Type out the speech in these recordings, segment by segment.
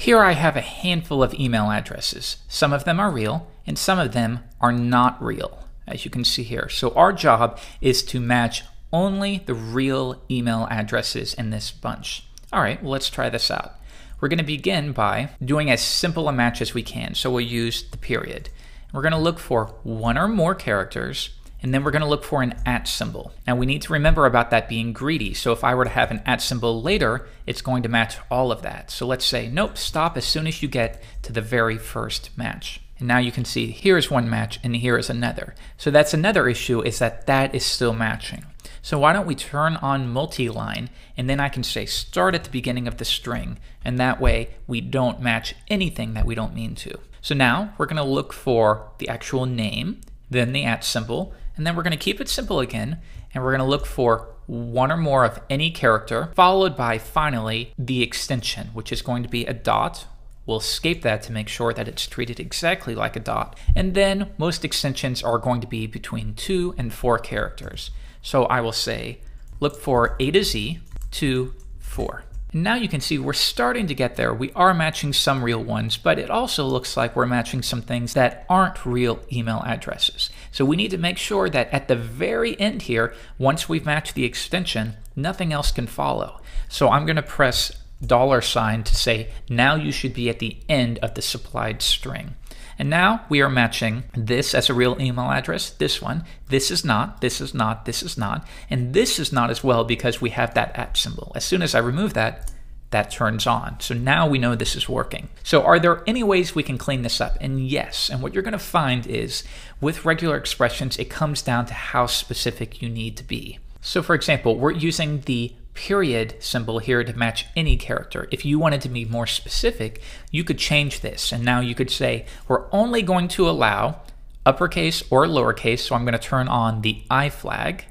Here I have a handful of email addresses. Some of them are real and some of them are not real, as you can see here. So our job is to match only the real email addresses in this bunch. All right, well, let's try this out. We're going to begin by doing as simple a match as we can. So we'll use the period. We're going to look for one or more characters, and then we're going to look for an @ symbol. Now we need to remember about that being greedy. So if I were to have an @ symbol later, it's going to match all of that. So let's say, nope, stop as soon as you get to the very first match. And now you can see here's one match and here is another. So that's another issue, is that that is still matching. So why don't we turn on multi-line, and then I can say start at the beginning of the string, and that way we don't match anything that we don't mean to. So now we're going to look for the actual name, then the @ symbol, and then we're going to keep it simple again, and we're going to look for one or more of any character, followed by finally the extension, which is going to be a dot. We'll escape that to make sure that it's treated exactly like a dot. And then most extensions are going to be between 2 and 4 characters. So I will say, look for A to Z, 2, 4. And now you can see we're starting to get there. We are matching some real ones, but it also looks like we're matching some things that aren't real email addresses. So we need to make sure that at the very end here, once we've matched the extension, nothing else can follow. So I'm going to press $sign to say, now you should be at the end of the supplied string. And now we are matching this as a real email address, this one, this is not, this is not, this is not, and this is not as well because we have that @ symbol. As soon as I remove that, that turns on. So now we know this is working. So are there any ways we can clean this up? And yes, and what you're going to find is with regular expressions, it comes down to how specific you need to be. So for example, we're using the period symbol here to match any character. If you wanted to be more specific, you could change this. And now you could say, we're only going to allow uppercase or lowercase. So I'm going to turn on the I flag.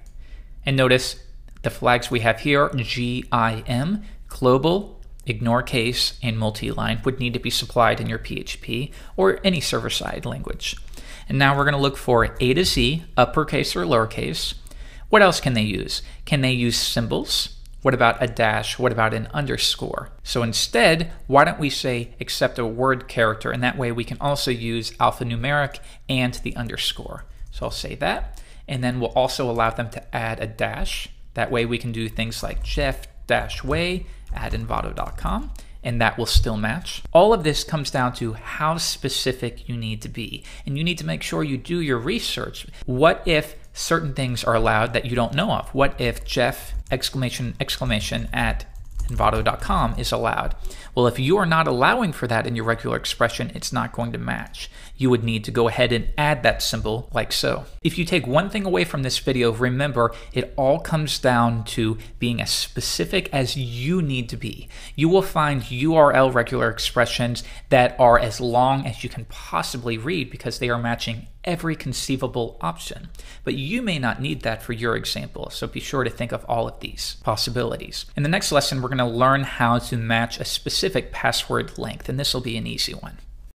And notice the flags we have here, GIM, global, ignore case, and multi-line would need to be supplied in your PHP or any server-side language. And now we're going to look for A to Z, uppercase or lowercase. What else can they use? Can they use symbols? What about a dash? What about an underscore? So instead, why don't we say accept a word character, and that way we can also use alphanumeric and the underscore. So I'll say that, and then we'll also allow them to add a dash. That way we can do things like jeff-way@envato.com, and that will still match. All of this comes down to how specific you need to be, and you need to make sure you do your research. What if certain things are allowed that you don't know of? What if Jeff !!! at envato.com is allowed? Well, if you are not allowing for that in your regular expression, it's not going to match. You would need to go ahead and add that symbol like so. If you take one thing away from this video, remember it all comes down to being as specific as you need to be. You will find URL regular expressions that are as long as you can possibly read because they are matching every conceivable option. But you may not need that for your example, so be sure to think of all of these possibilities. In the next lesson, we're going to learn how to match a specific password length, and this will be an easy one.